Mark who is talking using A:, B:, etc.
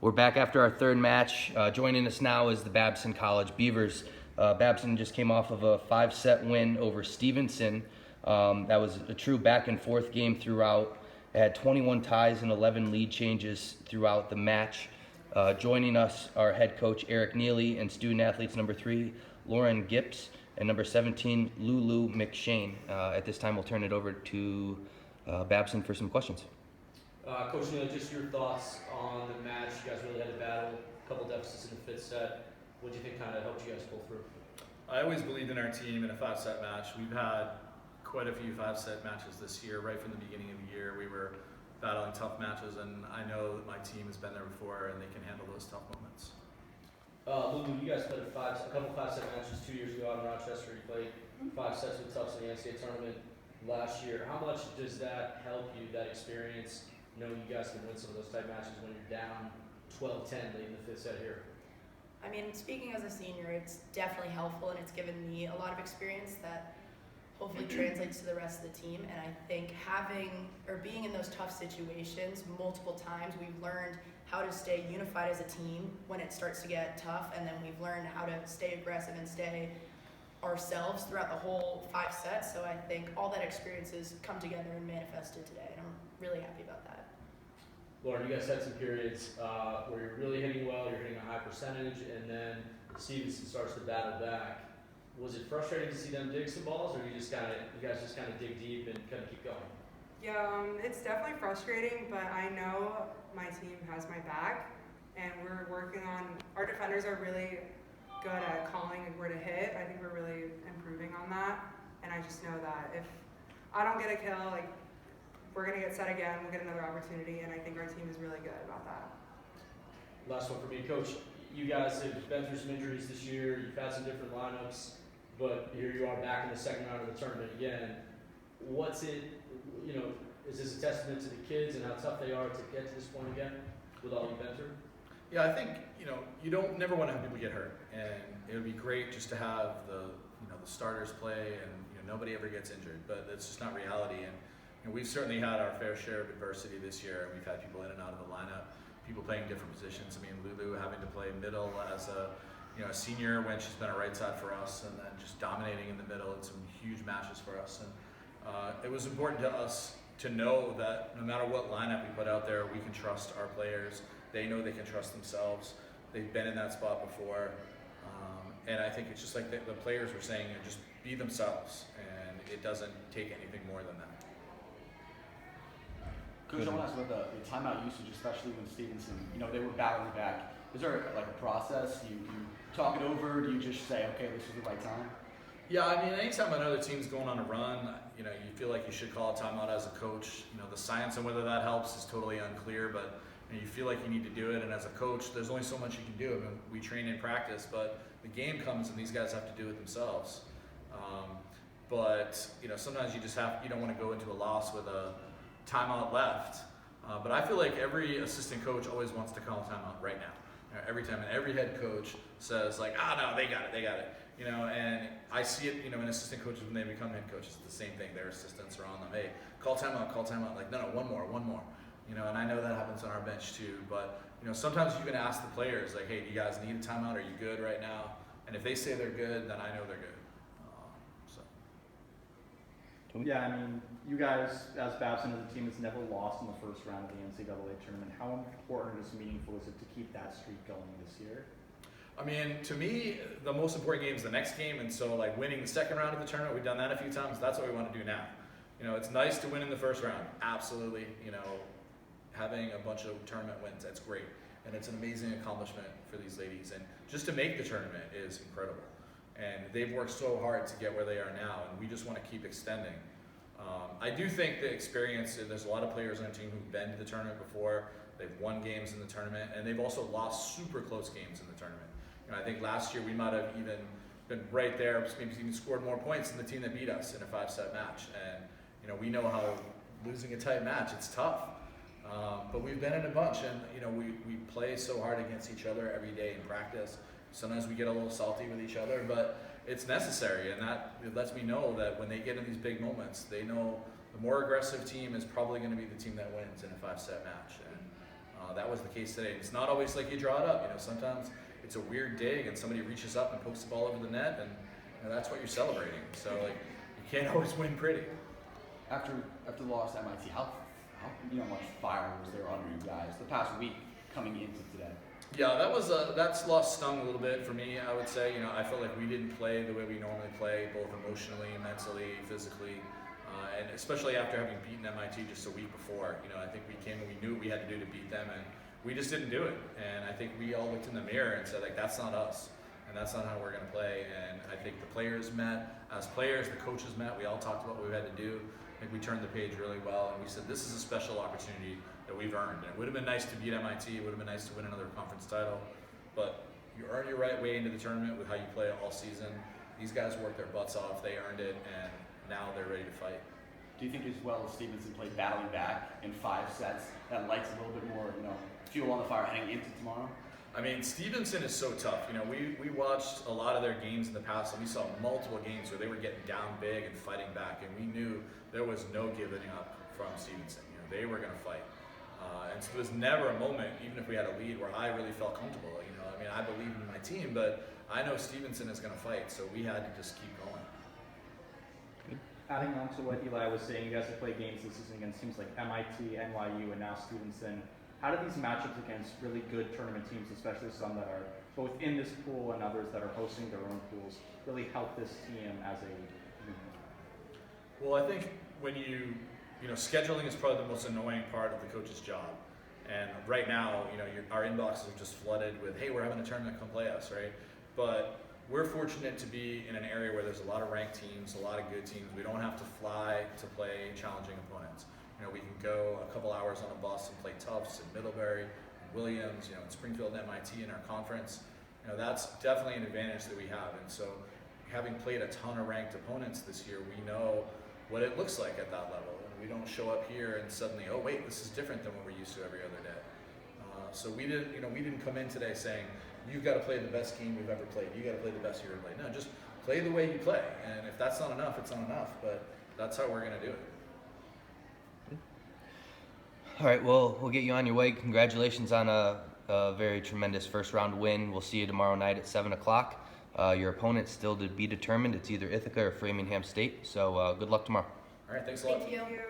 A: We're back after our third match. Joining us now is the Babson College Beavers. Babson just came off of a 5-set win over Stevenson. That was a true back and forth game throughout. It had 21 ties and 11 lead changes throughout the match. Joining us are head coach Eric Neely and student athletes number 3, Lauren Gips, and number 17, Lulu McShane. At this time, we'll turn it over to Babson for some questions.
B: Coach Neely, just your thoughts on the match. You guys really had a battle, a couple deficits in the 5th set. What do you think kind of helped you guys pull through?
C: I always believed in our team in a 5-set match. We've had quite a few 5-set matches this year. Right from the beginning of the year, we were battling tough matches, and I know that my team has been there before and they can handle those tough moments.
B: Lulu, you guys played a couple 5-set matches 2 years ago out in Rochester. You played 5 sets with Tufts in the NCAA tournament last year. How much does that help you, that experience, knowing you guys can win some of those type matches when you're down 12-10 late in the 5th set here?
D: I mean, speaking as a senior, it's definitely helpful, and it's given me a lot of experience that hopefully translates to the rest of the team. And I think being in those tough situations multiple times, we've learned how to stay unified as a team when it starts to get tough, and then we've learned how to stay aggressive and stay ourselves throughout the whole 5 sets. So I think all that experience has come together and manifested today, and I'm really happy about that.
B: Lauren, you guys had some periods where you're really hitting well, you're hitting a high percentage, and then Stevenson starts to battle back. Was it frustrating to see them dig some balls, or you guys just kind of dig deep and kind of keep going?
E: Yeah, it's definitely frustrating, but I know my team has my back, and we're working on, our defenders are really good at calling where to hit. I think we're really improving on that, and I just know that if I don't get a kill, we're going to get set again, we'll get another opportunity, and I think our team is really good about that.
B: Last one for me, Coach. You guys have been through some injuries this year, you've had some different lineups, but here you are back in the second round of the tournament again. Is this a testament to the kids and how tough they are to get to this point again with all you've been through?
C: Yeah, I think, you don't never want to have people get hurt, and it would be great just to have the starters play and nobody ever gets injured, but that's just not reality. And we've certainly had our fair share of adversity this year, and we've had people in and out of the lineup, people playing different positions. I mean, Lulu having to play middle as a senior when she's been a right side for us, and then just dominating in the middle in some huge matches for us. And it was important to us to know that no matter what lineup we put out there, we can trust our players. They know they can trust themselves. They've been in that spot before. And I think it's just like the players were saying, just be themselves, and it doesn't take anything more than that.
F: Coach, I want to ask about the timeout usage, especially when Stevenson, they were battling back. Is there a process? Do you talk it over? Do you just say, okay, this is the right time?
C: Yeah, I mean, anytime another team's going on a run, you feel like you should call a timeout as a coach. The science and whether that helps is totally unclear, but you feel like you need to do it. And as a coach, there's only so much you can do. I mean, we train in practice, but the game comes and these guys have to do it themselves. But sometimes you don't want to go into a loss with a timeout left. But I feel like every assistant coach always wants to call a timeout right now. Every time, and every head coach says no, they got it. And I see it, in assistant coaches when they become head coaches, it's the same thing. Their assistants are on them. Hey, call timeout. Like, no, one more. And I know that happens on our bench too. But, sometimes you can ask the players, like, hey, do you guys need a timeout? Are you good right now? And if they say they're good, then I know they're good.
G: Yeah, I mean, you guys, as Babson, as a team, has never lost in the first round of the NCAA tournament. How important or meaningful is it to keep that streak going this year?
C: I mean, to me, the most important game is the next game, and so winning the second round of the tournament, we've done that a few times. That's what we want to do now. It's nice to win in the first round, absolutely. Having a bunch of tournament wins, that's great, and it's an amazing accomplishment for these ladies. And just to make the tournament is incredible. And they've worked so hard to get where they are now, and we just want to keep extending. I do think the experience, and there's a lot of players on the team who've been to the tournament before. They've won games in the tournament, and they've also lost super close games in the tournament. I think last year we might have even been right there, maybe even scored more points than the team that beat us in a 5-set match. And we know how losing a tight match, it's tough. But we've been in a bunch, and we play so hard against each other every day in practice. Sometimes we get a little salty with each other, but it's necessary, and that lets me know that when they get in these big moments, they know the more aggressive team is probably going to be the team that wins in a 5-set match. And that was the case today. It's not always like you draw it up. Sometimes it's a weird dig and somebody reaches up and pokes the ball over the net, and that's what you're celebrating. So like, you can't always win pretty.
F: After the loss at MIT, how much fire was there under you guys the past week coming into today?
C: Yeah, that's loss stung a little bit for me. I would say, I felt like we didn't play the way we normally play, both emotionally, mentally, physically, and especially after having beaten MIT just a week before. I think we came and we knew what we had to do to beat them, and we just didn't do it. And I think we all looked in the mirror and said, like, that's not us, and that's not how we're going to play. And I think the players met as players, the coaches met. We all talked about what we had to do. I think we turned the page really well, and we said this is a special opportunity that we've earned. And it would have been nice to beat MIT. It would have been nice to win another conference title, but you earn your right way into the tournament with how you play all season. These guys worked their butts off. They earned it, and now they're ready to fight.
F: Do you think as well as Stevenson played battling back in 5 sets, that lights a little bit more, fuel on the fire heading into tomorrow?
C: I mean, Stevenson is so tough. We watched a lot of their games in the past, and we saw multiple games where they were getting down big and fighting back, and we knew there was no giving up from Stevenson. They were going to fight. And so there was never a moment, even if we had a lead, where I really felt comfortable. I believe in my team, but I know Stevenson is going to fight, so we had to just keep going.
G: Adding on to what Eli was saying, you guys have played games this season against teams like MIT, NYU, and now Stevenson. How do these matchups against really good tournament teams, especially some that are both in this pool and others that are hosting their own pools, really help this team as a unit?
C: Well, I think when scheduling is probably the most annoying part of the coach's job. And right now, our inboxes are just flooded with, hey, we're having a tournament, come play us, right? But we're fortunate to be in an area where there's a lot of ranked teams, a lot of good teams. We don't have to fly to play challenging opponents. We can go a couple hours on a bus and play Tufts and Middlebury and Williams, in Springfield and MIT in our conference. That's definitely an advantage that we have. And so having played a ton of ranked opponents this year, we know what it looks like at that level. And we don't show up here and suddenly, oh wait, this is different than what we're used to every other day. So we didn't come in today saying, you've got to play the best game you've ever played. You got to play the best you've ever played. No, just play the way you play. And if that's not enough, it's not enough. But that's how we're going to do it.
A: All right, well, we'll get you on your way. Congratulations on a very tremendous first round win. We'll see you tomorrow night at 7 o'clock. Your opponent's still to be determined. It's either Ithaca or Framingham State. So good luck tomorrow.
C: All right, thanks a lot.
D: Thank you.